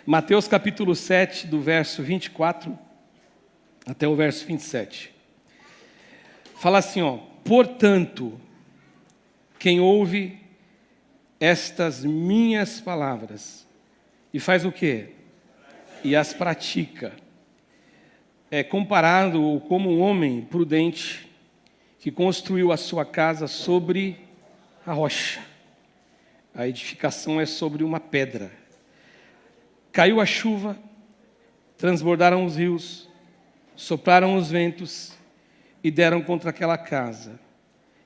Mateus capítulo 7, do verso 24 até o verso 27. Fala assim, portanto, quem ouve estas minhas palavras e faz o quê? E as pratica, é comparado como um homem prudente que construiu a sua casa sobre a rocha. A edificação é sobre uma pedra. Caiu a chuva, transbordaram os rios, sopraram os ventos e deram contra aquela casa.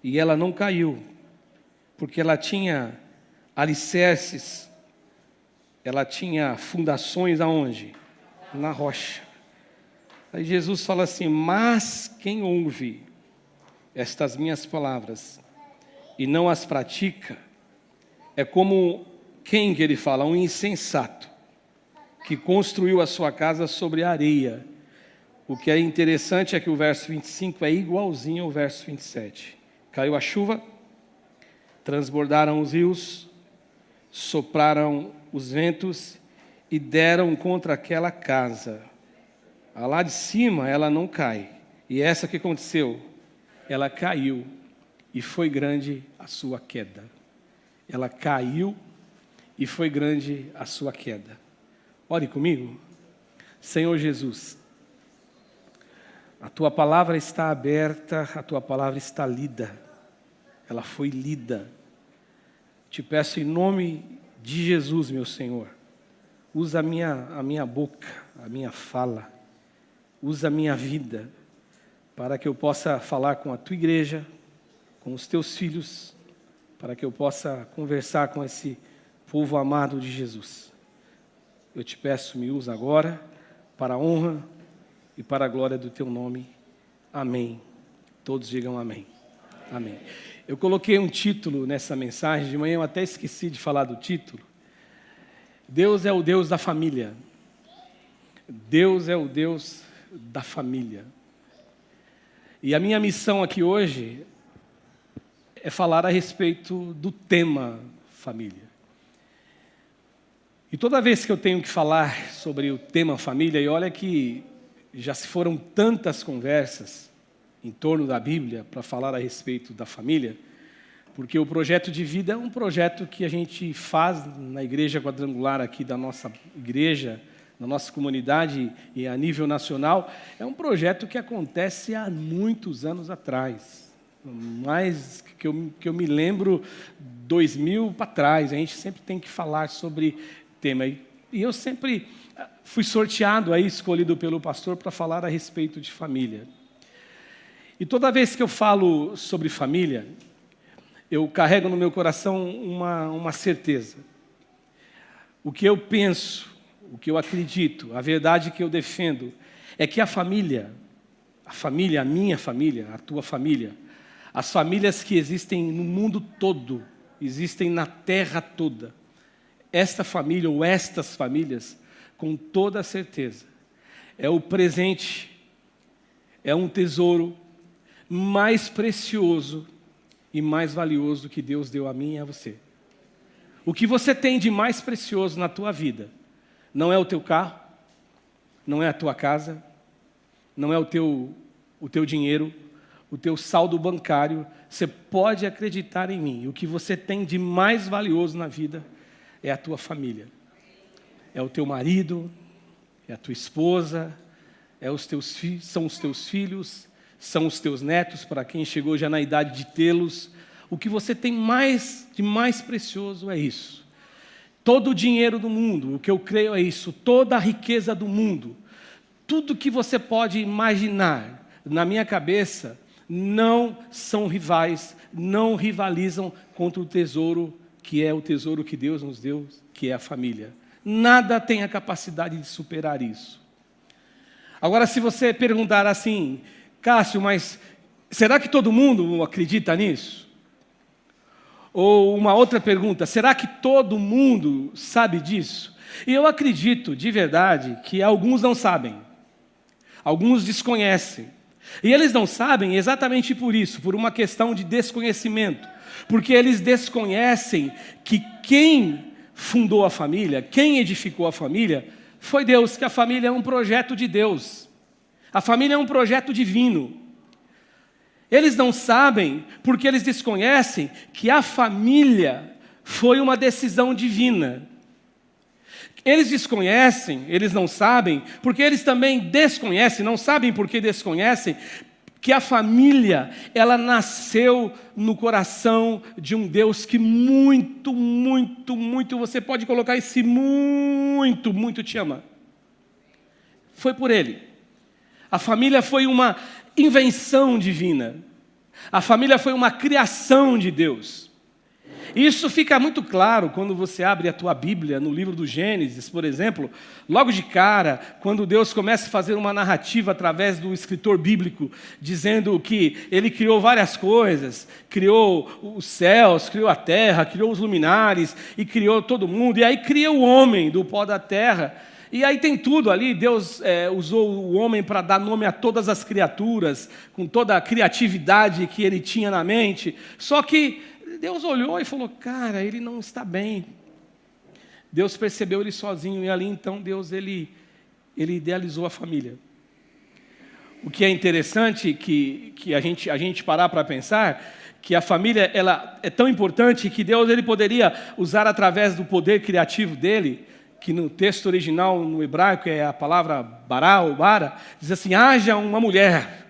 E ela não caiu, porque ela tinha alicerces, ela tinha fundações aonde? Na rocha. Aí Jesus fala assim, mas quem ouve estas minhas palavras e não as pratica, é como quem que ele fala? Um insensato, que construiu a sua casa sobre a areia. O que é interessante é que o verso 25 é igualzinho ao verso 27. Caiu a chuva, transbordaram os rios, sopraram os ventos e deram contra aquela casa. A lá de cima ela não cai. E essa que aconteceu? Ela caiu e foi grande a sua queda. Ela caiu e foi grande a sua queda. Ore comigo. Senhor Jesus, a Tua palavra está aberta, a Tua palavra está lida. Ela foi lida. Te peço em nome de Jesus, meu Senhor, usa a minha boca, a minha fala, usa a minha vida, para que eu possa falar com a Tua igreja, com os Teus filhos, para que eu possa conversar com esse povo amado de Jesus. Eu te peço, me usa agora, para a honra e para a glória do Teu nome. Amém. Todos digam amém. Amém. Eu coloquei um título nessa mensagem, de manhã eu até esqueci de falar do título. Deus é o Deus da família. Deus é o Deus da família. E a minha missão aqui hoje é falar a respeito do tema família. E toda vez que eu tenho que falar sobre o tema família, e olha que já se foram tantas conversas em torno da Bíblia para falar a respeito da família, porque o projeto de vida é um projeto que a gente faz na igreja quadrangular aqui da nossa igreja, na nossa comunidade e a nível nacional, é um projeto que acontece há muitos anos atrás. Mais que eu me lembro, 2000 para trás, a gente sempre tem que falar sobre tema. E eu sempre fui sorteado aí, escolhido pelo pastor para falar a respeito de família. E toda vez que eu falo sobre família, eu carrego no meu coração uma certeza. O que eu penso, o que eu acredito, a verdade que eu defendo, é que a família, a minha família, a tua família, as famílias que existem no mundo todo, existem na terra toda, esta família ou estas famílias, com toda certeza, é o presente, é um tesouro mais precioso e mais valioso que Deus deu a mim e a você. O que você tem de mais precioso na tua vida não é o teu carro, não é a tua casa, não é o teu dinheiro, o teu saldo bancário. Você pode acreditar em mim. O que você tem de mais valioso na vida é a tua família. É o teu marido, é a tua esposa, são os teus filhos, são os teus netos, para quem chegou já na idade de tê-los. O que você tem de mais precioso é isso. Todo o dinheiro do mundo, o que eu creio é isso, toda a riqueza do mundo, tudo que você pode imaginar, na minha cabeça, não são rivais, não rivalizam contra o tesouro, que é o tesouro que Deus nos deu, que é a família. Nada tem a capacidade de superar isso. Agora, se você perguntar assim, Cássio, mas será que todo mundo acredita nisso? Ou uma outra pergunta, será que todo mundo sabe disso? E eu acredito, de verdade, que alguns não sabem. Alguns desconhecem. E eles não sabem exatamente por isso, por uma questão de desconhecimento. Porque eles desconhecem que quem fundou a família, quem edificou a família, foi Deus, que a família é um projeto de Deus. A família é um projeto divino. Eles não sabem, porque eles desconhecem, que a família foi uma decisão divina. Eles desconhecem, eles não sabem, porque eles também desconhecem, não sabem porque desconhecem, que a família, ela nasceu no coração de um Deus que muito, muito, muito, você pode colocar esse muito, muito te ama. Foi por Ele. A família foi uma invenção divina. A família foi uma criação de Deus. Isso fica muito claro quando você abre a tua Bíblia, no livro do Gênesis, por exemplo, logo de cara, quando Deus começa a fazer uma narrativa através do escritor bíblico, dizendo que Ele criou várias coisas, criou os céus, criou a terra, criou os luminares, e criou todo mundo, e aí cria o homem do pó da terra. E aí tem tudo ali, Deus usou o homem para dar nome a todas as criaturas, com toda a criatividade que Ele tinha na mente, só que Deus olhou e falou, cara, ele não está bem. Deus percebeu ele sozinho, e ali então Deus ele idealizou a família. O que é interessante que a gente parar para pensar, que a família ela é tão importante que Deus ele poderia usar através do poder criativo dele, que no texto original, no hebraico, é a palavra bará ou bara, diz assim, haja uma mulher,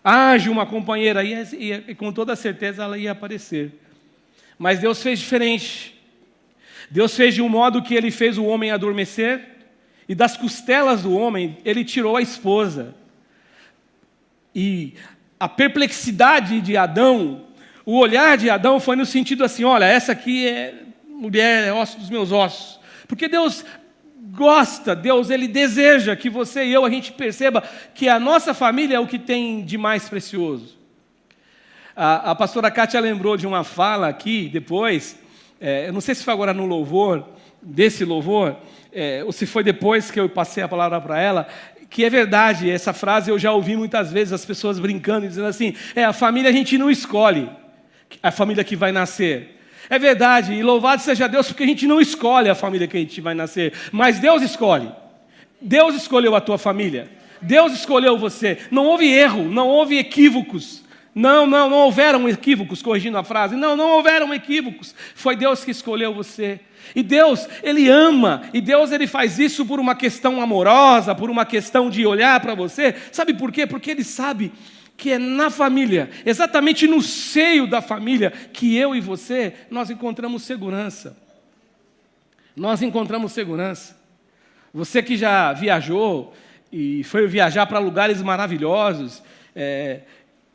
haja uma companheira, e com toda certeza ela ia aparecer. Mas Deus fez diferente. Deus fez de um modo que Ele fez o homem adormecer, e das costelas do homem Ele tirou a esposa. E a perplexidade de Adão, o olhar de Adão foi no sentido assim, olha, essa aqui é mulher, é osso dos meus ossos. Porque Deus gosta, Deus ele deseja que você e eu, a gente perceba que a nossa família é o que tem de mais precioso. A pastora Kátia lembrou de uma fala aqui, depois, eu não sei se foi agora no louvor, desse louvor, ou se foi depois que eu passei a palavra para ela, que é verdade, essa frase eu já ouvi muitas vezes, as pessoas brincando, dizendo assim, a família a gente não escolhe, a família que vai nascer. É verdade, e louvado seja Deus, porque a gente não escolhe a família que a gente vai nascer, mas Deus escolhe. Deus escolheu a tua família, Deus escolheu você, não houve erro, não houve equívocos. Não houveram equívocos, corrigindo a frase. Não houveram equívocos. Foi Deus que escolheu você. E Deus, Ele ama. E Deus, Ele faz isso por uma questão amorosa, por uma questão de olhar para você. Sabe por quê? Porque Ele sabe que é na família, exatamente no seio da família, que eu e você, nós encontramos segurança. Nós encontramos segurança. Você que já viajou e foi viajar para lugares maravilhosos,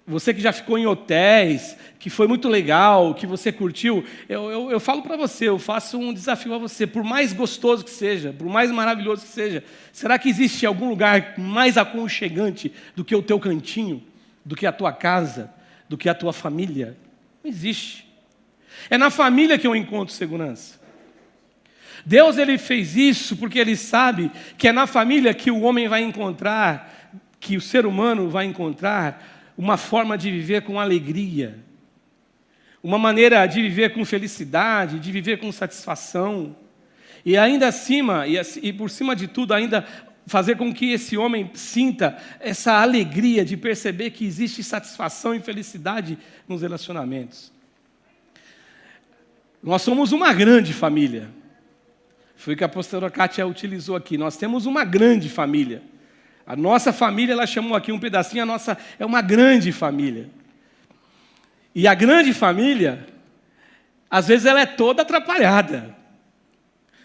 você que já ficou em hotéis, que foi muito legal, que você curtiu, eu falo para você, eu faço um desafio a você, por mais gostoso que seja, por mais maravilhoso que seja, será que existe algum lugar mais aconchegante do que o teu cantinho, do que a tua casa, do que a tua família? Não existe. É na família que eu encontro segurança. Deus ele fez isso porque Ele sabe que é na família que o homem vai encontrar, que o ser humano vai encontrar uma forma de viver com alegria, uma maneira de viver com felicidade, de viver com satisfação, e ainda acima, e por cima de tudo, ainda fazer com que esse homem sinta essa alegria de perceber que existe satisfação e felicidade nos relacionamentos. Nós somos uma grande família. Foi o que a pastora Kátia utilizou aqui. Nós temos uma grande família. A nossa família, ela chamou aqui um pedacinho, a nossa é uma grande família. E a grande família, às vezes ela é toda atrapalhada.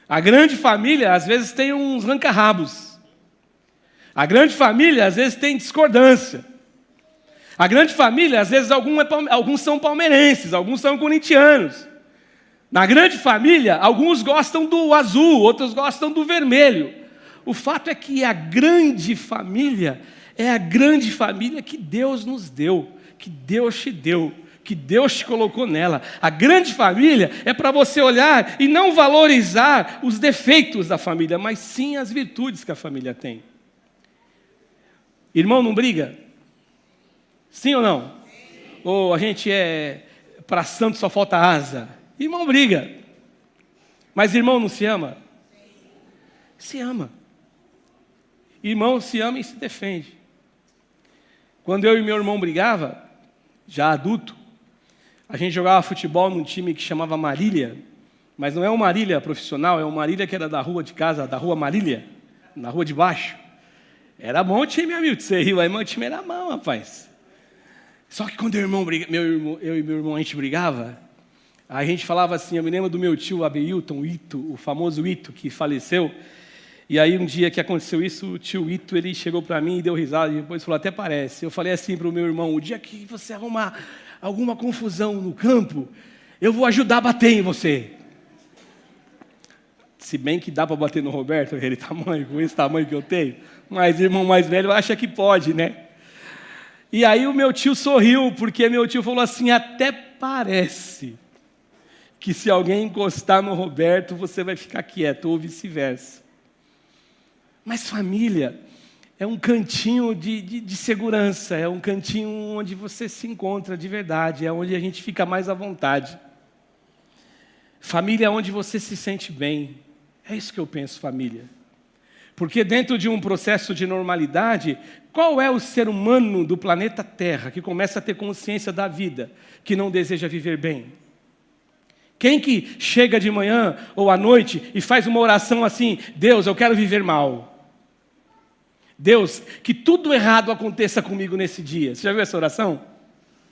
A grande família, às vezes tem uns ranca-rabos. A grande família, às vezes tem discordância. A grande família, às vezes alguns são palmeirenses, alguns são corintianos. Na grande família, alguns gostam do azul, outros gostam do vermelho. O fato é que a grande família é a grande família que Deus nos deu, que Deus te deu, que Deus te colocou nela. A grande família é para você olhar e não valorizar os defeitos da família, mas sim as virtudes que a família tem. Irmão, não briga? Sim ou não? Sim. Ou a gente para santo só falta asa? Irmão, briga. Mas irmão não se ama? Se ama. Irmão se ama e se defende. Quando eu e meu irmão brigava, já adulto, a gente jogava futebol num time que chamava Marília, mas não é uma Marília profissional, é uma Marília que era da rua de casa, da rua Marília, na rua de baixo. Era bom o time, amigo, você riu aí, mas o time era bom, rapaz. Só que quando eu e meu irmão a gente brigava, a gente falava assim, eu me lembro do meu tio Abeilton, o Ito, o famoso Ito, que faleceu. E aí um dia que aconteceu isso, o tio Ito, ele chegou para mim e deu risada, e depois falou, até parece. Eu falei assim para o meu irmão, o dia que você arrumar alguma confusão no campo, eu vou ajudar a bater em você. Se bem que dá para bater no Roberto, ele tamanho, com esse tamanho que eu tenho, mas o irmão mais velho acha que pode, né? E aí o meu tio sorriu, porque meu tio falou assim, até parece que se alguém encostar no Roberto, você vai ficar quieto, ou vice-versa. Mas família é um cantinho de segurança, é um cantinho onde você se encontra de verdade, é onde a gente fica mais à vontade. Família é onde você se sente bem. É isso que eu penso, família. Porque dentro de um processo de normalidade, qual é o ser humano do planeta Terra que começa a ter consciência da vida, que não deseja viver bem? Quem que chega de manhã ou à noite e faz uma oração assim, Deus, eu quero viver mal. Deus, que tudo errado aconteça comigo nesse dia. Você já viu essa oração?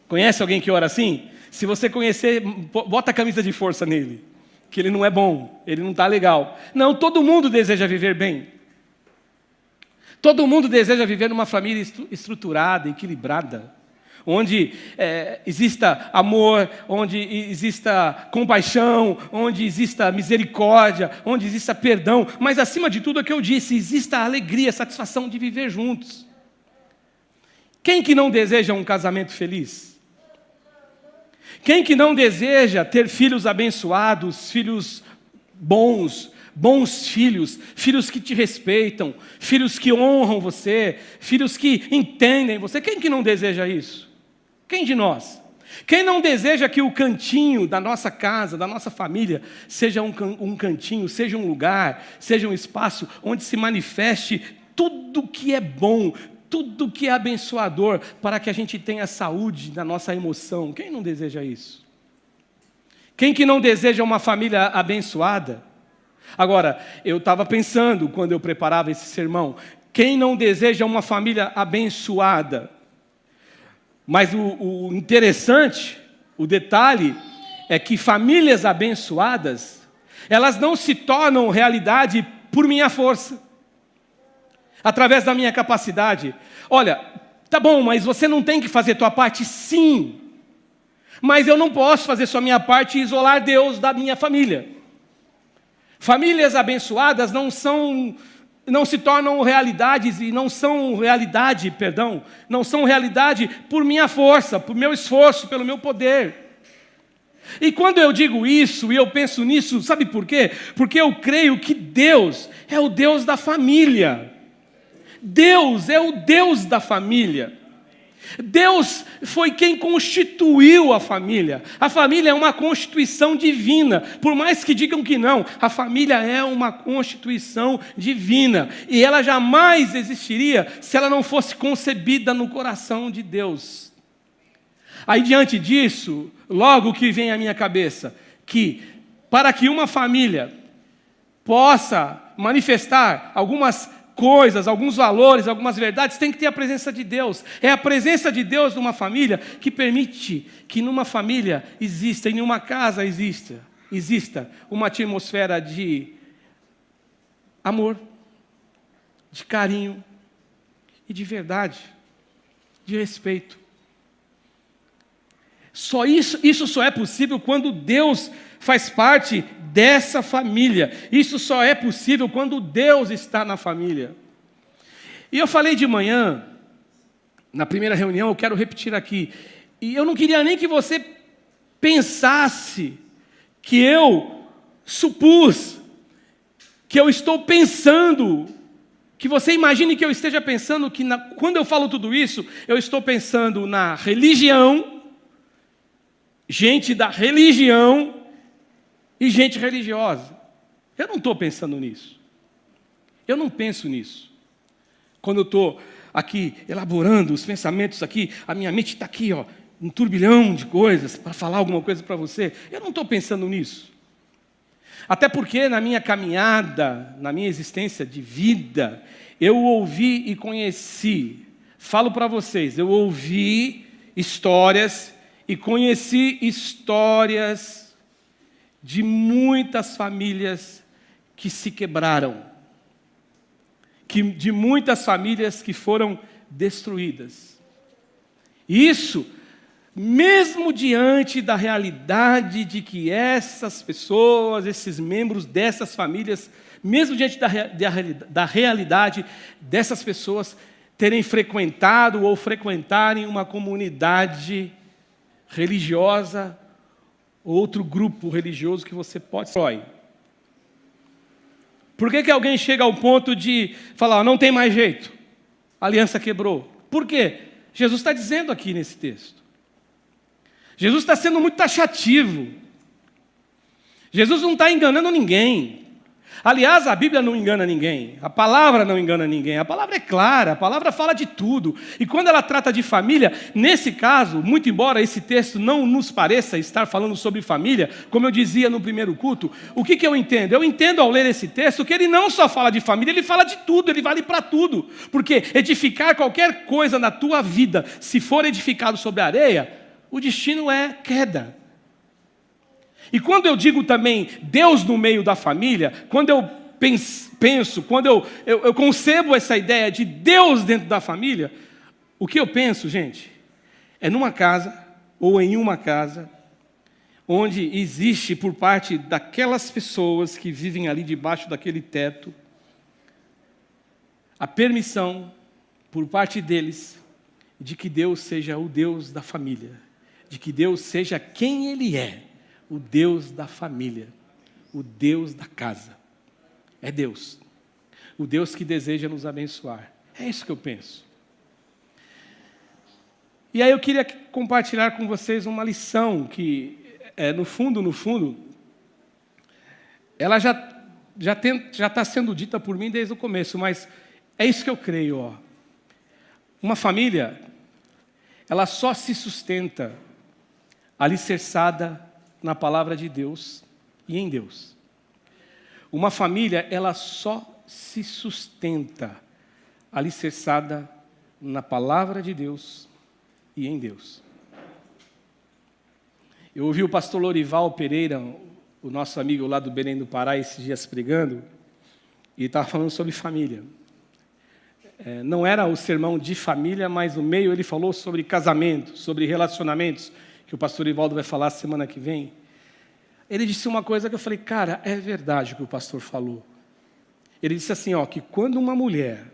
Conhece alguém que ora assim? Se você conhecer, bota a camisa de força nele, que ele não é bom, ele não está legal. Não, todo mundo deseja viver bem. Todo mundo deseja viver numa família estruturada, equilibrada, onde exista amor, onde exista compaixão, onde exista misericórdia, onde exista perdão, mas acima de tudo é o que eu disse, exista a alegria, a satisfação de viver juntos. Quem que não deseja um casamento feliz? Quem que não deseja ter filhos abençoados, filhos bons filhos, filhos que te respeitam, filhos que honram você, filhos que entendem você? Quem que não deseja isso? Quem de nós? Quem não deseja que o cantinho da nossa casa, da nossa família, seja um cantinho, seja um lugar, seja um espaço onde se manifeste tudo que é bom, tudo que é abençoador, para que a gente tenha saúde na nossa emoção? Quem não deseja isso? Quem que não deseja uma família abençoada? Agora, eu estava pensando, quando eu preparava esse sermão, quem não deseja uma família abençoada? Mas o interessante, o detalhe, é que famílias abençoadas, elas não se tornam realidade por minha força, através da minha capacidade. Olha, tá bom, mas você não tem que fazer tua parte? Sim. Mas eu não posso fazer só a minha parte e isolar Deus da minha família. Famílias abençoadas não se tornam realidades e não são realidade por minha força, por meu esforço, pelo meu poder. E quando eu digo isso e eu penso nisso, sabe por quê? Porque eu creio que Deus é o Deus da família. Deus é o Deus da família. Deus foi quem constituiu a família. A família é uma constituição divina. Por mais que digam que não, a família é uma constituição divina. E ela jamais existiria se ela não fosse concebida no coração de Deus. Aí diante disso, logo que vem à minha cabeça, que para que uma família possa manifestar algumas coisas, alguns valores, algumas verdades, tem que ter a presença de Deus. É a presença de Deus numa família que permite que numa família exista, em uma casa exista uma atmosfera de amor, de carinho e de verdade, de respeito. Isso só é possível quando Deus faz parte dessa família. Isso só é possível quando Deus está na família. E eu falei de manhã, na primeira reunião, eu quero repetir aqui. E eu não queria nem que você pensasse que eu supus, que eu estou pensando, que você imagine que eu esteja pensando que quando eu falo tudo isso, eu estou pensando na religião, gente da religião, e gente religiosa. Eu não estou pensando nisso. Eu não penso nisso. Quando eu estou aqui elaborando os pensamentos aqui, a minha mente está aqui, ó, um turbilhão de coisas para falar alguma coisa para você. Eu não estou pensando nisso. Até porque na minha caminhada, na minha existência de vida, eu ouvi e conheci, falo para vocês, eu ouvi histórias e conheci histórias de muitas famílias que se quebraram, de muitas famílias que foram destruídas. Isso, mesmo diante da realidade de que essas pessoas, esses membros dessas famílias, mesmo diante da realidade dessas pessoas terem frequentado ou frequentarem uma comunidade religiosa, outro grupo religioso que você pode escolher. Por que alguém chega ao ponto de falar, não tem mais jeito, a aliança quebrou? Por quê? Jesus está dizendo aqui nesse texto. Jesus está sendo muito taxativo. Jesus não está enganando ninguém. Aliás, a Bíblia não engana ninguém. A palavra não engana ninguém. A palavra é clara, a palavra fala de tudo. E quando ela trata de família, nesse caso, muito embora esse texto não nos pareça estar falando sobre família, como eu dizia no primeiro culto, o que eu entendo? Eu entendo ao ler esse texto que ele não só fala de família, ele fala de tudo, ele vale para tudo. Porque edificar qualquer coisa na tua vida, se for edificado sobre areia, o destino é queda. E quando eu digo também Deus no meio da família, quando eu penso, quando eu concebo essa ideia de Deus dentro da família, o que eu penso, gente, é numa casa, ou em uma casa, onde existe por parte daquelas pessoas que vivem ali debaixo daquele teto, a permissão por parte deles de que Deus seja o Deus da família, de que Deus seja quem Ele é. O Deus da família, o Deus da casa, é Deus, o Deus que deseja nos abençoar, é isso que eu penso. E aí eu queria compartilhar com vocês uma lição que, no fundo, ela já está sendo dita por mim desde o começo, mas é isso que eu creio. Ó. Uma família, ela só se sustenta alicerçada na palavra de Deus e em Deus. Uma família, ela só se sustenta alicerçada na palavra de Deus e em Deus. Eu ouvi o pastor Lorival Pereira, o nosso amigo lá do Belém do Pará, esses dias pregando, e estava falando sobre família. Não era o sermão de família, mas no meio ele falou sobre casamento, sobre relacionamentos, que o pastor Ivaldo vai falar semana que vem. Ele disse uma coisa que eu falei, cara, é verdade o que o pastor falou. Ele disse assim, ó, que quando uma mulher,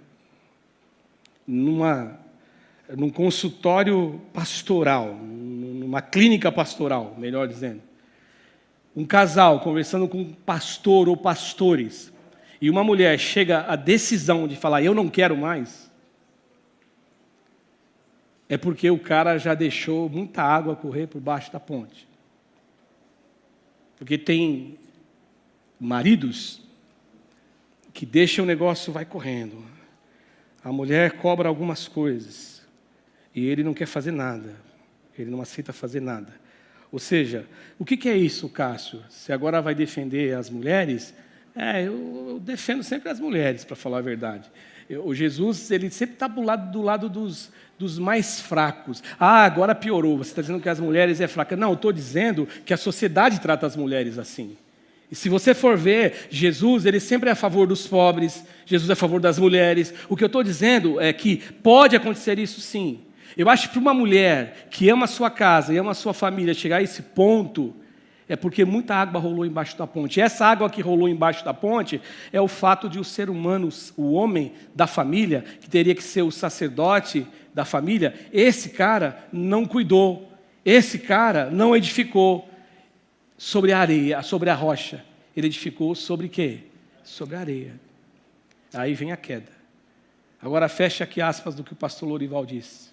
num consultório pastoral, numa clínica pastoral, melhor dizendo, um casal conversando com um pastor ou pastores, e uma mulher chega à decisão de falar, eu não quero mais, é porque o cara já deixou muita água correr por baixo da ponte. Porque tem maridos que deixam o negócio vai correndo. A mulher cobra algumas coisas e ele não quer fazer nada. Ele não aceita fazer nada. Ou seja, o que é isso, Cássio? Você agora vai defender as mulheres? Eu defendo sempre as mulheres, para falar a verdade. O Jesus, ele sempre está do lado dos mais fracos. Agora piorou, você está dizendo que as mulheres é fraca. Não, eu estou dizendo que a sociedade trata as mulheres assim. E se você for ver, Jesus, ele sempre é a favor dos pobres, Jesus é a favor das mulheres. O que eu estou dizendo é que pode acontecer isso sim. Eu acho que para uma mulher que ama a sua casa e ama a sua família chegar a esse ponto, é porque muita água rolou embaixo da ponte. E essa água que rolou embaixo da ponte é o fato de o ser humano, o homem da família, que teria que ser o sacerdote da família, esse cara não cuidou, esse cara não edificou sobre a areia, sobre a rocha. Ele edificou sobre quê? Sobre a areia. Aí vem a queda. Agora fecha aqui aspas do que o pastor Lorival disse.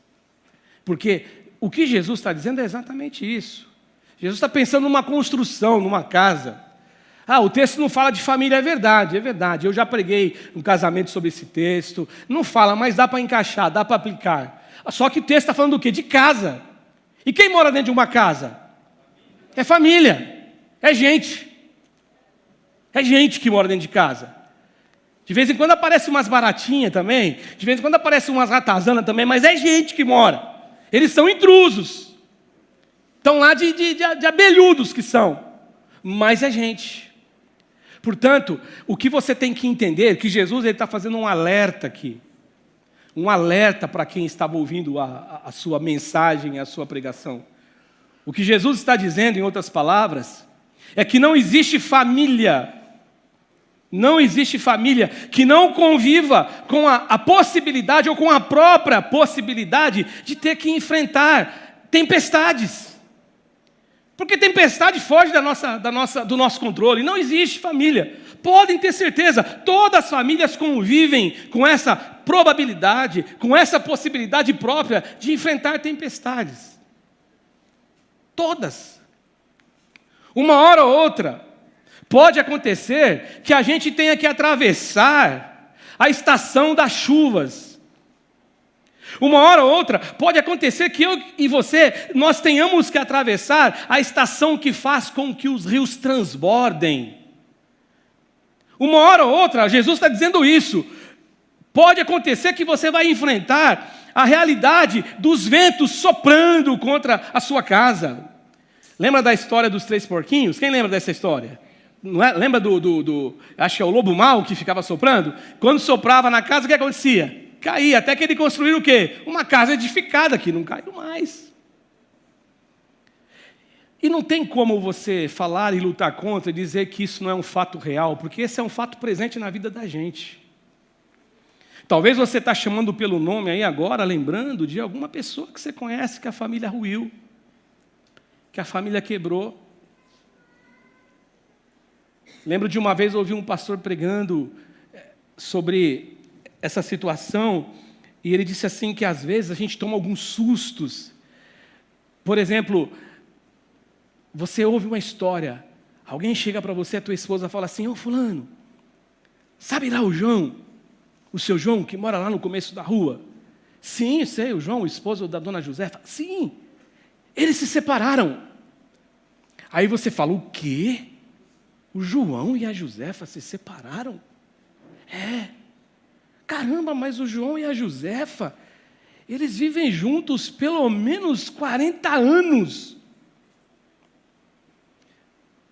Porque o que Jesus está dizendo é exatamente isso. Jesus está pensando numa construção, numa casa. O texto não fala de família, é verdade, é verdade. Eu já preguei um casamento sobre esse texto. Não fala, mas dá para encaixar, dá para aplicar. Só que o texto está falando do quê? De casa. E quem mora dentro de uma casa? É família, é gente. É gente que mora dentro de casa. De vez em quando aparece umas baratinhas também, de vez em quando aparece umas ratazanas também, mas é gente que mora. Eles são intrusos. Estão lá de abelhudos que são. Mas é gente. Portanto, o que você tem que entender é que Jesus está fazendo um alerta aqui. Um alerta para quem estava ouvindo a sua mensagem, a sua pregação. O que Jesus está dizendo, em outras palavras, é que não existe família que não conviva com a possibilidade ou com a própria possibilidade de ter que enfrentar tempestades. Porque tempestade foge do nosso controle. Não existe família. Podem ter certeza, todas as famílias convivem com essa probabilidade, com essa possibilidade própria de enfrentar tempestades. Todas. Uma hora ou outra, pode acontecer que a gente tenha que atravessar a estação das chuvas. Uma hora ou outra, pode acontecer que eu e você, nós tenhamos que atravessar a estação que faz com que os rios transbordem. Uma hora ou outra, Jesus está dizendo isso. Pode acontecer que você vai enfrentar a realidade dos ventos soprando contra a sua casa. Lembra da história dos 3 porquinhos? Quem lembra dessa história? Não é? Lembra acho que é o lobo mau que ficava soprando? Quando soprava na casa, o que acontecia? Caía, até que ele construiu o quê? Uma casa edificada que não caiu mais. E não tem como você falar e lutar contra e dizer que isso não é um fato real, porque esse é um fato presente na vida da gente. Talvez você está chamando pelo nome aí agora, lembrando de alguma pessoa que você conhece que a família ruiu, que a família quebrou. Lembro de uma vez ouvi um pastor pregando sobre essa situação, e ele disse assim que às vezes a gente toma alguns sustos. Por exemplo, você ouve uma história, alguém chega para você, a tua esposa fala assim: ô fulano, sabe lá o João, o seu João que mora lá no começo da rua? Sim, sei, o João, o esposo da dona Josefa. Sim, eles se separaram. Aí você fala: o quê? O João e a Josefa se separaram? É. Caramba, mas o João e a Josefa, eles vivem juntos pelo menos 40 anos.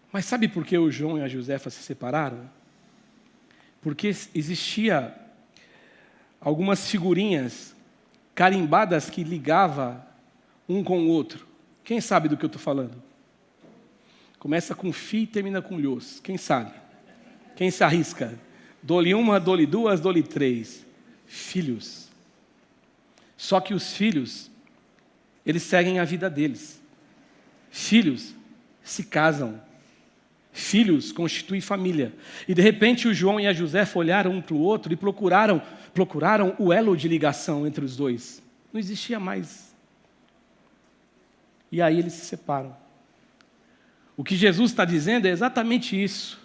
Mas sabe por que o João e a Josefa se separaram? Porque existia algumas figurinhas carimbadas que ligava um com o outro. Quem sabe do que eu estou falando? Começa com fi e termina com lhos. Quem sabe? Quem se arrisca? Dou-lhe uma, dou-lhe duas, dou-lhe 3. Filhos. Só que os filhos, eles seguem a vida deles. Filhos se casam. Filhos constituem família. E de repente o João e a Josefa olharam um para o outro e procuraram o elo de ligação entre os dois. Não existia mais. E aí eles se separam. O que Jesus está dizendo é exatamente isso.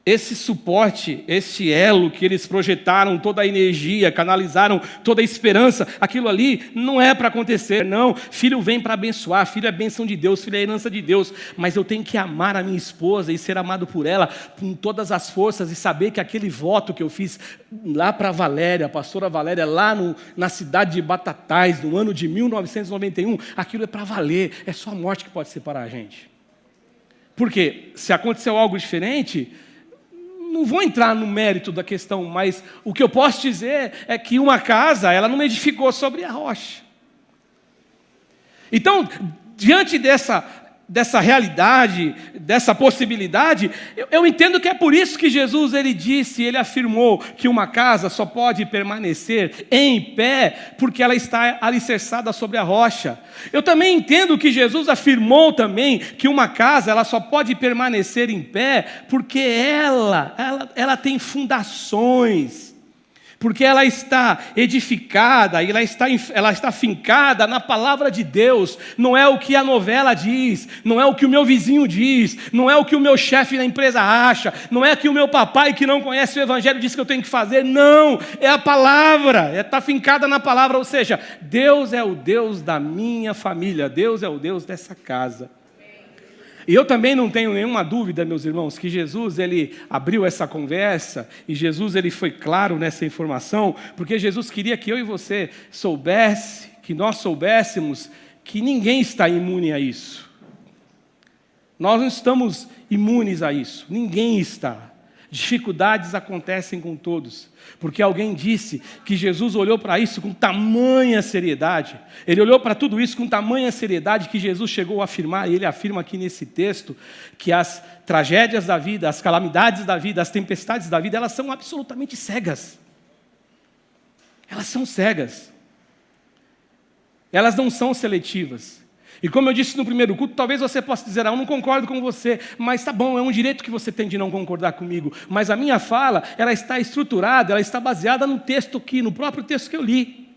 Esse suporte, esse elo que eles projetaram, toda a energia, canalizaram toda a esperança, aquilo ali não é para acontecer, não. Filho vem para abençoar, filho é bênção de Deus, filho é herança de Deus, mas eu tenho que amar a minha esposa e ser amado por ela com todas as forças e saber que aquele voto que eu fiz lá para a Valéria, a pastora Valéria, lá na cidade de Batatais, no ano de 1991, aquilo é para valer, é só a morte que pode separar a gente. Porque se aconteceu algo diferente, não vou entrar no mérito da questão, mas o que eu posso dizer é que uma casa, ela não edificou sobre a rocha. Então, diante dessa realidade, dessa possibilidade, eu entendo que é por isso que Jesus, ele afirmou que uma casa só pode permanecer em pé, porque ela está alicerçada sobre a rocha. Eu também entendo que Jesus afirmou também que uma casa, ela só pode permanecer em pé, porque ela tem fundações. Porque ela está edificada, e ela está fincada na palavra de Deus. Não é o que a novela diz, não é o que o meu vizinho diz, não é o que o meu chefe da empresa acha, não é o que o meu papai que não conhece o evangelho diz que eu tenho que fazer. Não, é a palavra, está fincada na palavra. Ou seja, Deus é o Deus da minha família, Deus é o Deus dessa casa. E eu também não tenho nenhuma dúvida, meus irmãos, que Jesus, ele abriu essa conversa, e Jesus, ele foi claro nessa informação, porque Jesus queria que eu e você soubesse, que nós soubéssemos que ninguém está imune a isso. Nós não estamos imunes a isso, ninguém está. Dificuldades acontecem com todos, porque alguém disse que Jesus olhou para isso com tamanha seriedade. Ele olhou para tudo isso com tamanha seriedade que Jesus chegou a afirmar, e ele afirma aqui nesse texto, que as tragédias da vida, as calamidades da vida, as tempestades da vida, elas são absolutamente cegas. Elas são cegas. Elas não são seletivas. E como eu disse no primeiro culto, talvez você possa dizer, eu não concordo com você, mas tá bom, é um direito que você tem de não concordar comigo. Mas a minha fala, ela está estruturada, ela está baseada no texto aqui, no próprio texto que eu li.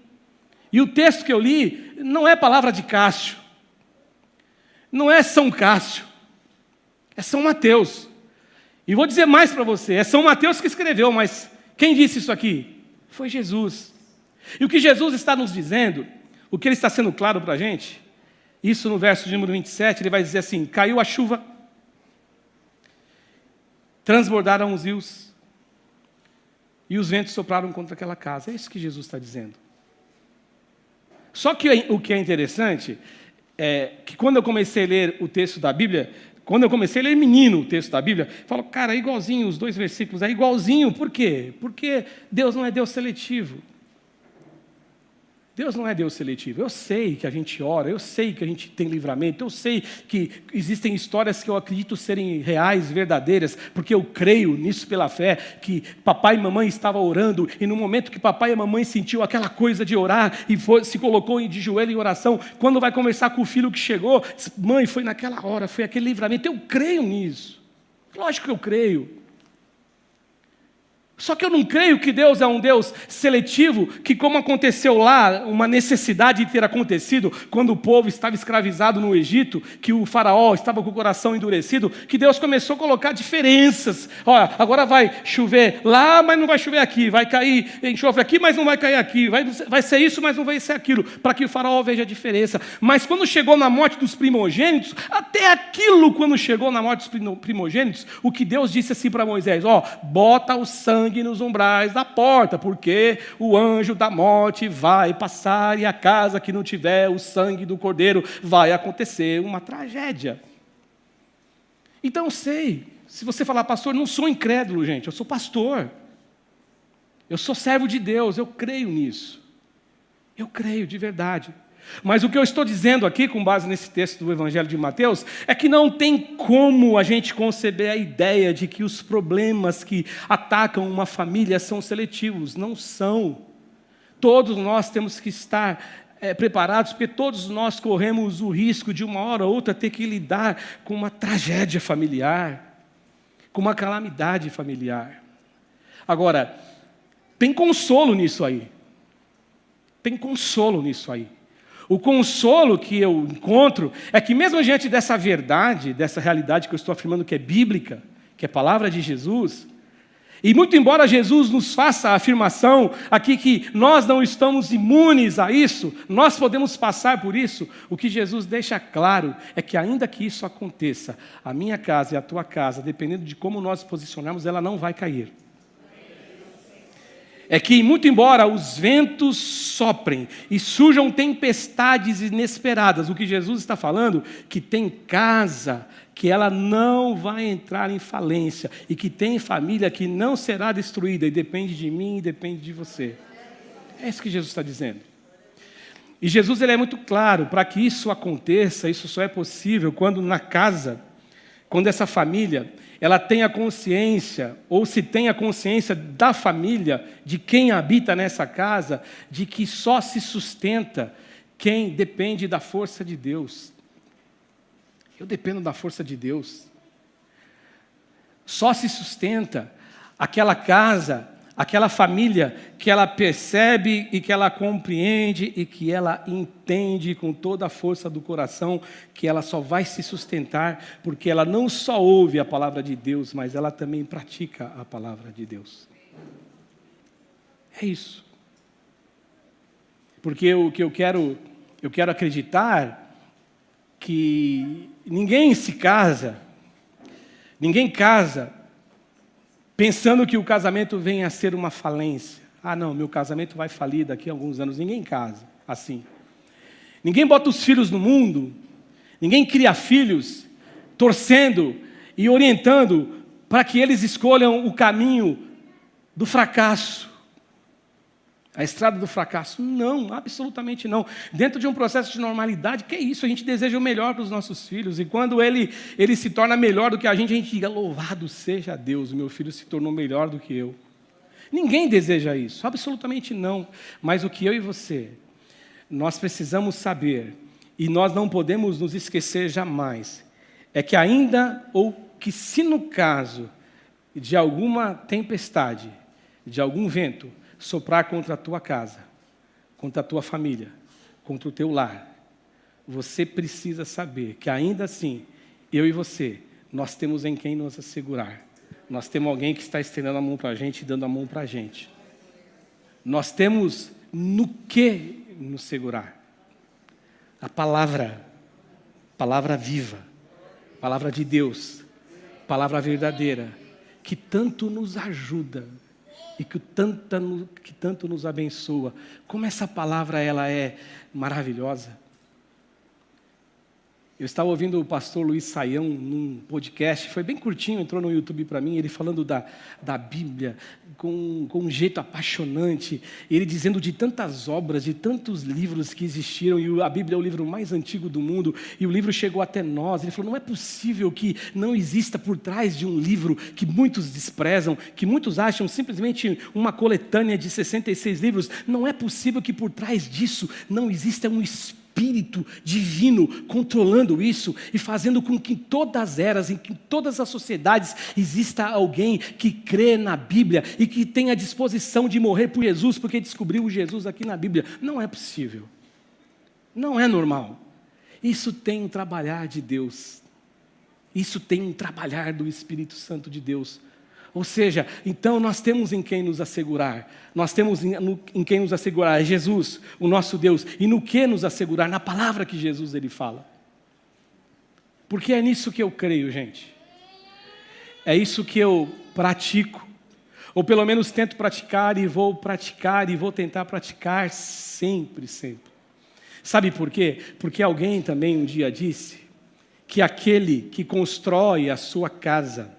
E o texto que eu li não é palavra de Cássio, não é São Cássio, é São Mateus. E vou dizer mais para você, é São Mateus que escreveu, mas quem disse isso aqui? Foi Jesus. E o que Jesus está nos dizendo, o que ele está sendo claro para a gente, isso no verso de número 27, ele vai dizer assim, caiu a chuva, transbordaram os rios, e os ventos sopraram contra aquela casa. É isso que Jesus está dizendo. Só que o que é interessante, é que quando eu comecei a ler o texto da Bíblia, quando eu comecei a ler menino o texto da Bíblia, eu falo, cara, é igualzinho os 2 versículos, é igualzinho, por quê? Porque Deus não é Deus seletivo. Deus não é Deus seletivo. Eu sei que a gente ora, eu sei que a gente tem livramento, eu sei que existem histórias que eu acredito serem reais, verdadeiras, porque eu creio nisso pela fé, que papai e mamãe estavam orando, e no momento que papai e mamãe sentiu aquela coisa de orar, e se colocou de joelho em oração, quando vai conversar com o filho que chegou, diz, mãe, foi naquela hora, foi aquele livramento. Eu creio nisso. Lógico que eu creio. Só que eu não creio que Deus é um Deus seletivo, que como aconteceu lá, uma necessidade de ter acontecido, quando o povo estava escravizado no Egito, que o faraó estava com o coração endurecido, que Deus começou a colocar diferenças. Olha, agora vai chover lá, mas não vai chover aqui, vai cair enxofre aqui, mas não vai cair aqui, vai ser isso, mas não vai ser aquilo, para que o faraó veja a diferença. Mas quando chegou na morte dos primogênitos, até aquilo quando chegou na morte dos primogênitos, o que Deus disse assim para Moisés, bota o sangue nos umbrais da porta, porque o anjo da morte vai passar e a casa que não tiver o sangue do cordeiro vai acontecer uma tragédia. Então eu sei, se você falar, pastor, não sou incrédulo, gente, eu sou pastor, eu sou servo de Deus, eu creio nisso, eu creio de verdade. Mas o que eu estou dizendo aqui, com base nesse texto do Evangelho de Mateus, é que não tem como a gente conceber a ideia de que os problemas que atacam uma família são seletivos. Não são. Todos nós temos que estar preparados, porque todos nós corremos o risco de uma hora ou outra ter que lidar com uma tragédia familiar, com uma calamidade familiar. Agora, tem consolo nisso aí. Tem consolo nisso aí. O consolo que eu encontro é que mesmo diante dessa verdade, dessa realidade que eu estou afirmando que é bíblica, que é palavra de Jesus, e muito embora Jesus nos faça a afirmação aqui que nós não estamos imunes a isso, nós podemos passar por isso, o que Jesus deixa claro é que ainda que isso aconteça, a minha casa e a tua casa, dependendo de como nós nos posicionarmos, ela não vai cair. É que, muito embora os ventos soprem e surjam tempestades inesperadas, o que Jesus está falando, que tem casa, que ela não vai entrar em falência, e que tem família que não será destruída, e depende de mim e depende de você. É isso que Jesus está dizendo. E Jesus ele é muito claro, para que isso aconteça, isso só é possível quando na casa, quando essa família ela tem a consciência, ou se tem a consciência da família, de quem habita nessa casa, de que só se sustenta quem depende da força de Deus. Eu dependo da força de Deus. Só se sustenta aquela casa Aquela família que ela percebe e que ela compreende e que ela entende com toda a força do coração que ela só vai se sustentar porque ela não só ouve a palavra de Deus, mas ela também pratica a palavra de Deus. É isso. Porque o que eu quero acreditar que ninguém casa pensando que o casamento venha a ser uma falência. Ah, não, meu casamento vai falir daqui a alguns anos. Ninguém casa assim. Ninguém bota os filhos no mundo, ninguém cria filhos torcendo e orientando para que eles escolham o caminho do fracasso. A estrada do fracasso? Não, absolutamente não. Dentro de um processo de normalidade, que é isso? A gente deseja o melhor para os nossos filhos. E quando ele se torna melhor do que a gente diga, louvado seja Deus, o meu filho se tornou melhor do que eu. Ninguém deseja isso, absolutamente não. Mas o que eu e você, nós precisamos saber, e nós não podemos nos esquecer jamais, é que ainda, ou que se no caso de alguma tempestade, de algum vento, soprar contra a tua casa, contra a tua família, contra o teu lar, você precisa saber que ainda assim, eu e você, nós temos em quem nos assegurar. Nós temos alguém que está estendendo a mão para a gente e dando a mão para a gente. Nós temos no que nos segurar. A palavra viva, palavra de Deus, palavra verdadeira, que tanto nos ajuda e que tanto nos abençoa. Como essa palavra ela é maravilhosa. Eu estava ouvindo o pastor Luiz Saião num podcast, foi bem curtinho, entrou no YouTube para mim, ele falando da Bíblia com um jeito apaixonante, ele dizendo de tantas obras, de tantos livros que existiram, e a Bíblia é o livro mais antigo do mundo, e o livro chegou até nós. Ele falou, não é possível que não exista por trás de um livro que muitos desprezam, que muitos acham simplesmente uma coletânea de 66 livros, não é possível que por trás disso não exista um Espírito divino controlando isso e fazendo com que em todas as eras, em que em todas as sociedades exista alguém que crê na Bíblia e que tenha disposição de morrer por Jesus porque descobriu o Jesus aqui na Bíblia. Não é possível. Não é normal. Isso tem um trabalhar de Deus. Isso tem um trabalhar do Espírito Santo de Deus. Ou seja, então nós temos em quem nos assegurar. Nós temos em quem nos assegurar. É Jesus, o nosso Deus. E no que nos assegurar? Na palavra que Jesus ele fala. Porque é nisso que eu creio, gente. É isso que eu pratico. Ou pelo menos tento praticar e vou tentar praticar sempre, sempre. Sabe por quê? Porque alguém também um dia disse que aquele que constrói a sua casa,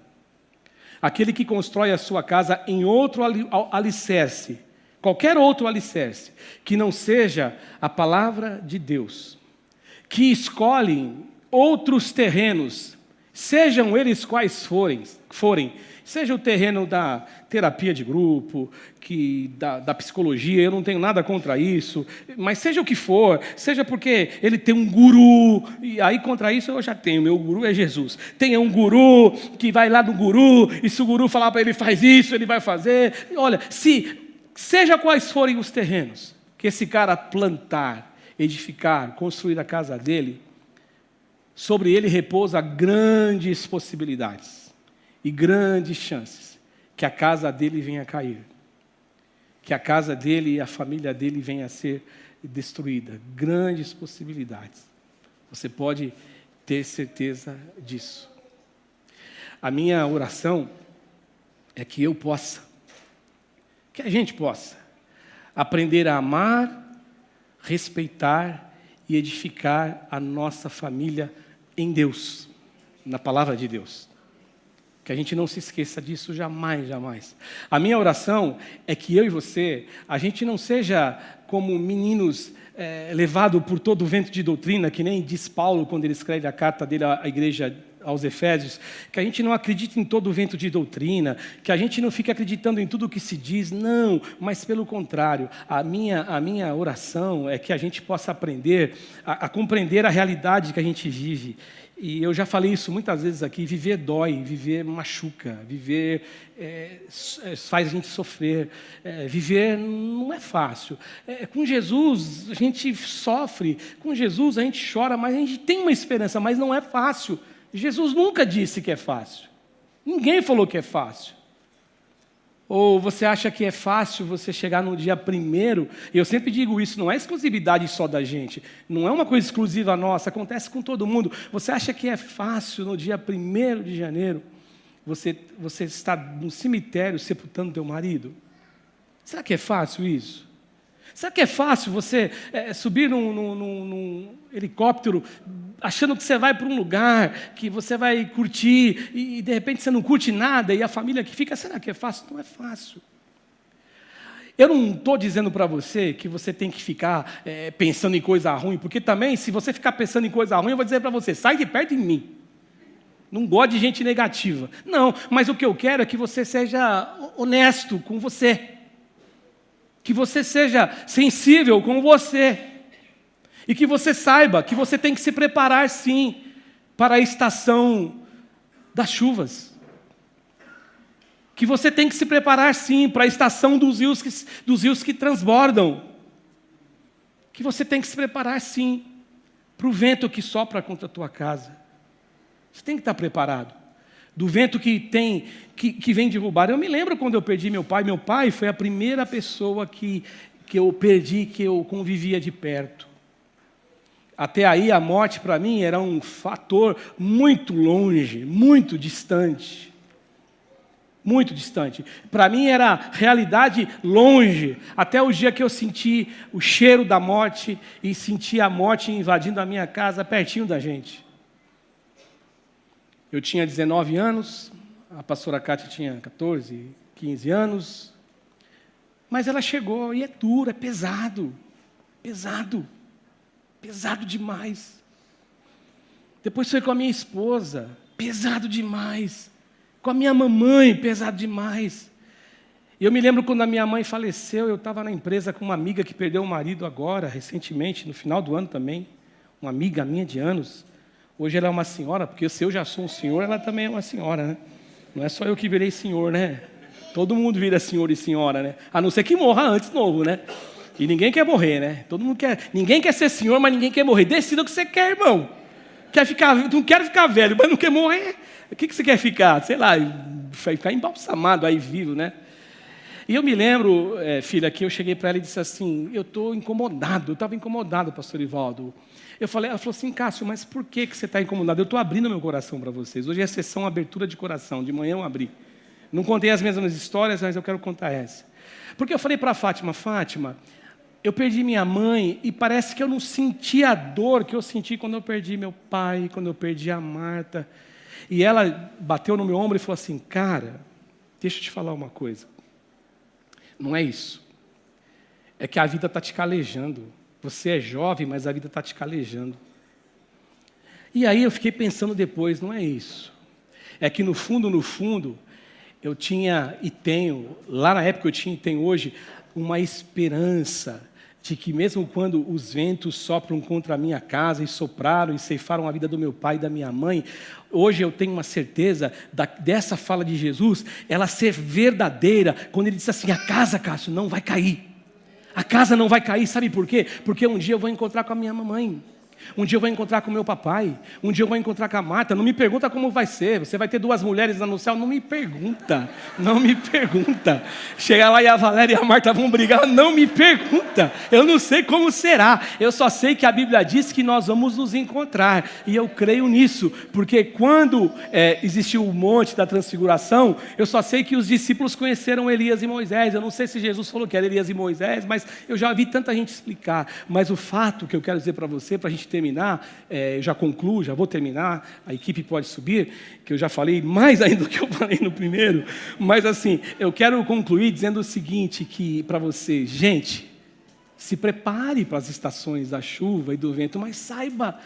em outro alicerce, qualquer outro alicerce, que não seja a palavra de Deus, que escolhe outros terrenos, sejam eles quais forem, seja o terreno da terapia de grupo, da psicologia, eu não tenho nada contra isso, mas seja o que for, seja porque ele tem um guru, e aí contra isso eu já tenho, meu guru é Jesus. Tenha um guru que vai lá no guru, e se o guru falar para ele faz isso, ele vai fazer. Olha, seja quais forem os terrenos que esse cara plantar, edificar, construir a casa dele, sobre ele repousa grandes possibilidades e grandes chances que a casa dele venha a cair, que a casa dele e a família dele venha a ser destruída. Grandes possibilidades. Você pode ter certeza disso. A minha oração é que que a gente possa aprender a amar, respeitar e edificar a nossa família em Deus, na palavra de Deus. Que a gente não se esqueça disso jamais, jamais. A minha oração é que eu e você, a gente não seja como meninos levados por todo o vento de doutrina, que nem diz Paulo quando ele escreve a carta dele à igreja aos Efésios, que a gente não acredite em todo o vento de doutrina, que a gente não fique acreditando em tudo o que se diz, não, mas pelo contrário, a minha oração é que a gente possa aprender a compreender a realidade que a gente vive E eu já falei isso muitas vezes aqui, viver dói, viver machuca, viver faz a gente sofrer, viver não é fácil. Com Jesus a gente sofre, com Jesus a gente chora, mas a gente tem uma esperança, mas não é fácil. Jesus nunca disse que é fácil, ninguém falou que é fácil. Ou você acha que é fácil você chegar no dia 1º? E eu sempre digo isso, não é exclusividade só da gente. Não é uma coisa exclusiva nossa, acontece com todo mundo. Você acha que é fácil no dia 1º de janeiro você estar no cemitério sepultando teu marido? Será que é fácil isso? Será que é fácil você subir num helicóptero achando que você vai para um lugar, que você vai curtir, e de repente você não curte nada, e a família que fica, será que é fácil? Não é fácil. Eu não estou dizendo para você que você tem que ficar pensando em coisa ruim, porque também, se você ficar pensando em coisa ruim, eu vou dizer para você, sai de perto de mim. Não gosto de gente negativa. Não, mas o que eu quero é que você seja honesto com você. Que você seja sensível com você. E que você saiba que você tem que se preparar, sim, para a estação das chuvas. Que você tem que se preparar, sim, para a estação dos rios que transbordam. Que você tem que se preparar, sim, para o vento que sopra contra a tua casa. Você tem que estar preparado. Do vento que vem derrubar. Eu me lembro quando eu perdi meu pai. Meu pai foi a primeira pessoa que eu perdi, que eu convivia de perto. Até aí a morte para mim era um fator muito longe, muito distante. Muito distante. Para mim era realidade longe, até o dia que eu senti o cheiro da morte e senti a morte invadindo a minha casa, pertinho da gente. Eu tinha 19 anos, a pastora Cátia tinha 14, 15 anos, mas ela chegou e é duro, é pesado, pesado. Pesado demais. Depois foi com a minha esposa, pesado demais. Com a minha mamãe, pesado demais. E eu me lembro quando a minha mãe faleceu, eu estava na empresa com uma amiga que perdeu o marido agora, recentemente, no final do ano também. Uma amiga minha de anos. Hoje ela é uma senhora, porque se eu já sou um senhor, ela também é uma senhora, né? Não é só eu que virei senhor, né? Todo mundo vira senhor e senhora, né? A não ser que morra antes novo, né? E ninguém quer morrer, né? Todo mundo quer. Ninguém quer ser senhor, mas ninguém quer morrer. Decida o que você quer, irmão. Não quero ficar velho, mas não quer morrer. O que você quer ficar? Sei lá, ficar embalsamado aí vivo, né? E eu me lembro, filha, que eu cheguei para ela e disse assim, eu estou incomodado. Eu estava incomodado, pastor Ivaldo. Ela falou assim, Cássio, mas por que você está incomodado? Eu estou abrindo meu coração para vocês. Hoje é a sessão abertura de coração. De manhã eu abri. Não contei as mesmas histórias, mas eu quero contar essa. Porque eu falei para a Fátima, eu perdi minha mãe e parece que eu não senti a dor que eu senti quando eu perdi meu pai, quando eu perdi a Marta. E ela bateu no meu ombro e falou assim, cara, deixa eu te falar uma coisa. Não é isso. É que a vida está te calejando. Você é jovem, mas a vida está te calejando. E aí eu fiquei pensando depois, não é isso. É que no fundo, eu tinha e tenho, lá na época eu tinha e tenho hoje, uma esperança de que mesmo quando os ventos sopram contra a minha casa e sopraram e ceifaram a vida do meu pai e da minha mãe, hoje eu tenho uma certeza dessa fala de Jesus, ela ser verdadeira, quando ele disse assim, a casa, Cássio, não vai cair. A casa não vai cair, sabe por quê? Porque um dia eu vou encontrar com a minha mamãe. Um dia eu vou encontrar com meu papai. Um dia eu vou encontrar com a Marta. Não me pergunta como vai ser. Você vai ter 2 mulheres lá no céu. Não me pergunta. Não me pergunta. Chegar lá e a Valéria e a Marta vão brigar. Não me pergunta. Eu não sei como será. Eu só sei que a Bíblia diz que nós vamos nos encontrar. E eu creio nisso. Porque quando existiu o monte da transfiguração, eu só sei que os discípulos conheceram Elias e Moisés. Eu não sei se Jesus falou que era Elias e Moisés, mas eu já vi tanta gente explicar. Mas o fato que eu quero dizer para você, para a gente terminar, eu já concluo, já vou terminar, a equipe pode subir, que eu já falei mais ainda do que eu falei no primeiro, mas assim, eu quero concluir dizendo o seguinte, que para vocês, gente, Se prepare para as estações da chuva e do vento, mas saiba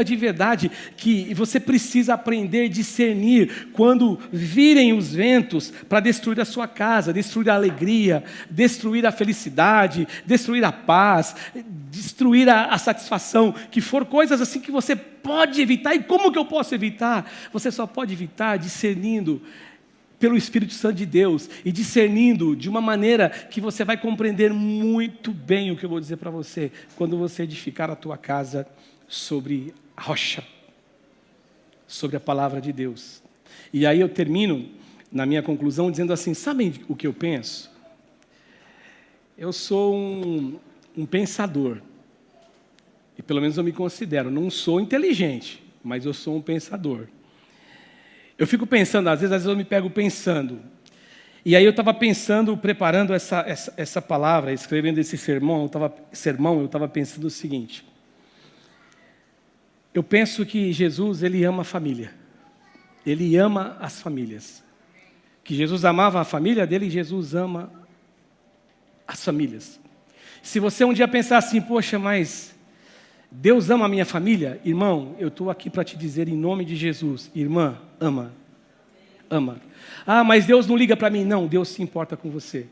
de verdade que você precisa aprender a discernir quando virem os ventos para destruir a sua casa, destruir a alegria, destruir a felicidade, destruir a paz, destruir a satisfação, que for coisas assim que você pode evitar. E como que eu posso evitar? Você só pode evitar discernindo pelo Espírito Santo de Deus e discernindo de uma maneira que você vai compreender muito bem o que eu vou dizer para você, quando você edificar a tua casa sobre a rocha, sobre a palavra de Deus. E aí eu termino na minha conclusão dizendo assim, sabem o que eu penso? Eu sou um pensador, e pelo menos eu me considero, não sou inteligente, mas eu sou um pensador. Eu fico pensando, às vezes eu me pego pensando. E aí eu estava pensando, preparando essa palavra, escrevendo esse sermão, eu estava pensando o seguinte. Eu penso que Jesus, Ele ama a família. Ele ama as famílias. Que Jesus amava a família dele e Jesus ama as famílias. Se você um dia pensar assim, poxa, mas Deus ama a minha família? Irmão, eu estou aqui para te dizer em nome de Jesus, irmã, ama. Ah, mas Deus não liga para mim. Não, Deus se importa com você.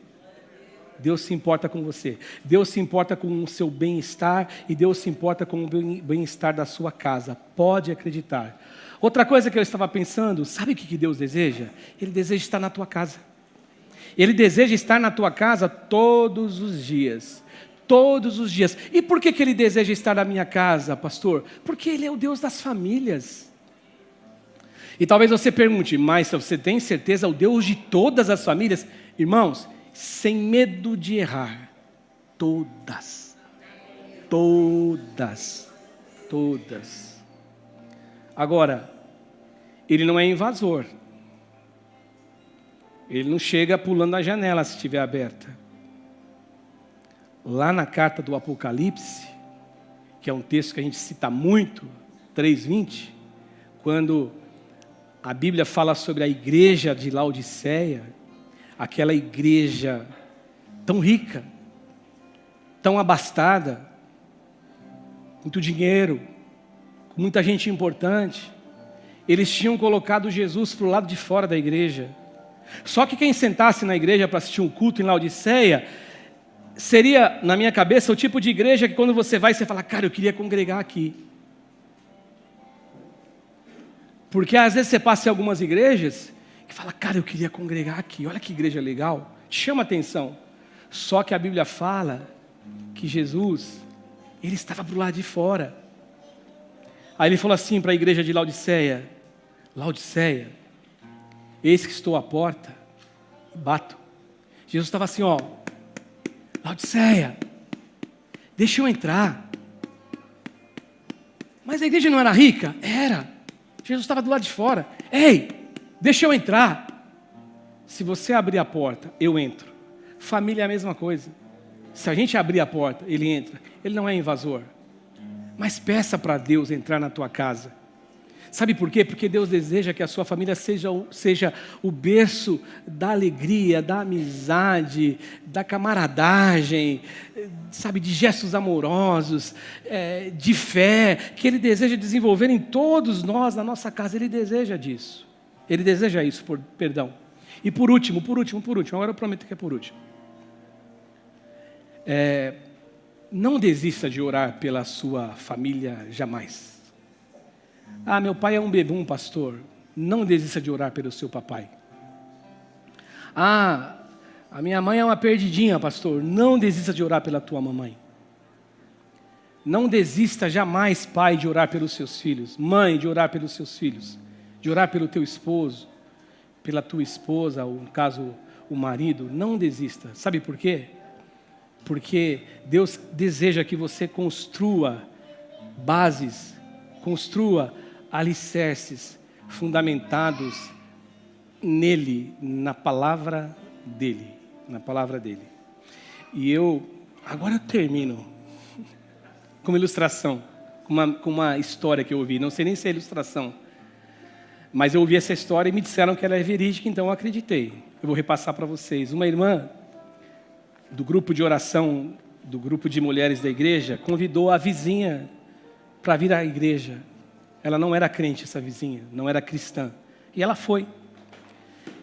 Deus se importa com você. Deus se importa com o seu bem-estar e Deus se importa com o bem-estar da sua casa. Pode acreditar. Outra coisa que eu estava pensando, sabe o que Deus deseja? Ele deseja estar na tua casa. Ele deseja estar na tua casa todos os dias. Todos os dias. E por que Ele deseja estar na minha casa, pastor? Porque Ele é o Deus das famílias. E talvez você pergunte, mas se você tem certeza, o Deus de todas as famílias? Irmãos, sem medo de errar, todas. Agora, Ele não é invasor. Ele não chega pulando na janela se estiver aberta. Lá na carta do Apocalipse, que é um texto que a gente cita muito, 3:20, quando a Bíblia fala sobre a igreja de Laodiceia, aquela igreja tão rica, tão abastada, muito dinheiro, com muita gente importante. Eles tinham colocado Jesus para o lado de fora da igreja. Só que quem sentasse na igreja para assistir um culto em Laodiceia, seria, na minha cabeça, o tipo de igreja que quando você vai, você fala, cara, eu queria congregar aqui. Porque às vezes você passa em algumas igrejas e fala, cara, eu queria congregar aqui, olha que igreja legal, te chama a atenção. Só que a Bíblia fala que Jesus, Ele estava para o lado de fora. Aí Ele falou assim para a igreja de Laodiceia, Laodiceia, eis que estou à porta e bato. Jesus estava assim, ó, Laodiceia, deixa eu entrar. Mas a igreja não era rica? Era. Jesus estava do lado de fora. Ei, deixa eu entrar. Se você abrir a porta, eu entro. Família é a mesma coisa. Se a gente abrir a porta, Ele entra. Ele não é invasor. Mas peça para Deus entrar na tua casa. Sabe por quê? Porque Deus deseja que a sua família seja o berço da alegria, da amizade, da camaradagem, sabe, de gestos amorosos, de fé, que Ele deseja desenvolver em todos nós, na nossa casa. Ele deseja disso. Ele deseja isso, perdão. E por último, agora eu prometo que é por último. Não desista de orar pela sua família jamais. Ah, meu pai é um bebum, pastor. Não desista de orar pelo seu papai. Ah, a minha mãe é uma perdidinha, pastor. Não desista de orar pela tua mamãe. Não desista jamais, pai, de orar pelos seus filhos. Mãe, de orar pelos seus filhos. De orar pelo teu esposo, pela tua esposa, ou no caso, o marido. Não desista. Sabe por quê? Porque Deus deseja que você construa bases, construa alicerces fundamentados nele, na palavra dele, E agora eu termino com uma ilustração, com uma história que eu ouvi, não sei nem se é ilustração, mas eu ouvi essa história e me disseram que ela é verídica, então eu acreditei. Eu vou repassar para vocês. Uma irmã do grupo de oração do grupo de mulheres da igreja, convidou a vizinha para vir à igreja. Ela não era crente, essa vizinha, não era cristã. E ela foi.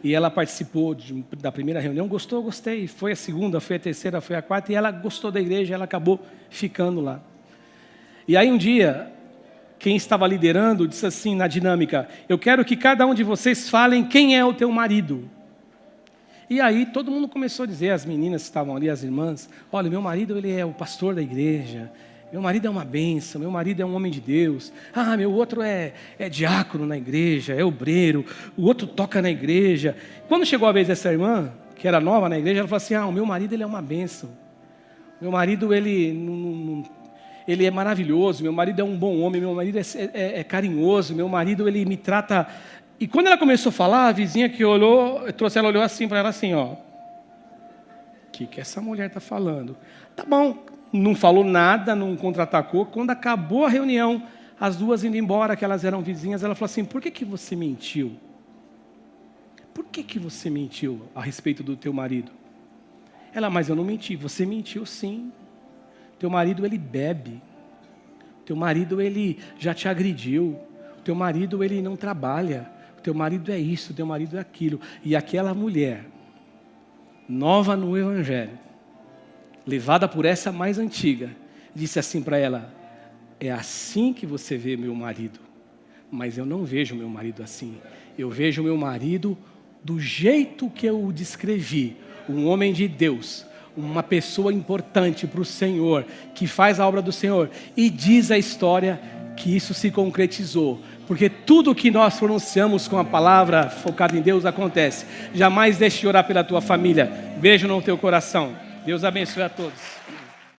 E ela participou da primeira reunião, gostou, gostei. Foi a segunda, foi a terceira, foi a quarta, e ela gostou da igreja, ela acabou ficando lá. E aí um dia, quem estava liderando disse assim na dinâmica: eu quero que cada um de vocês falem quem é o teu marido. E aí todo mundo começou a dizer, as meninas que estavam ali, as irmãs: olha, meu marido ele é o pastor da igreja, meu marido é uma bênção, meu marido é um homem de Deus. Ah, meu outro é diácono na igreja, é obreiro, o outro toca na igreja. Quando chegou a vez dessa irmã, que era nova na igreja, ela falou assim: o meu marido ele é uma bênção, meu marido ele é maravilhoso, meu marido é um bom homem, meu marido é carinhoso, meu marido ele me trata... E quando ela começou a falar, a vizinha que trouxe ela, olhou assim para ela assim, ó: o que essa mulher está falando? Tá bom, não falou nada, não contra-atacou. Quando acabou a reunião, as duas indo embora, que elas eram vizinhas, ela falou assim: por que você mentiu? Por que você mentiu a respeito do teu marido? Ela: mas eu não menti. Você mentiu sim. Teu marido ele bebe. Teu marido ele já te agrediu. Teu marido ele não trabalha. Teu marido é isso, teu marido é aquilo. E aquela mulher, nova no evangelho, levada por essa mais antiga, disse assim para ela: é assim que você vê meu marido, mas eu não vejo meu marido assim. Eu vejo meu marido do jeito que eu o descrevi, um homem de Deus, uma pessoa importante para o Senhor, que faz a obra do Senhor. E diz a história que isso se concretizou, porque tudo que nós pronunciamos com a palavra focada em Deus acontece. Jamais deixe de orar pela tua família. Beijo no teu coração. Deus abençoe a todos.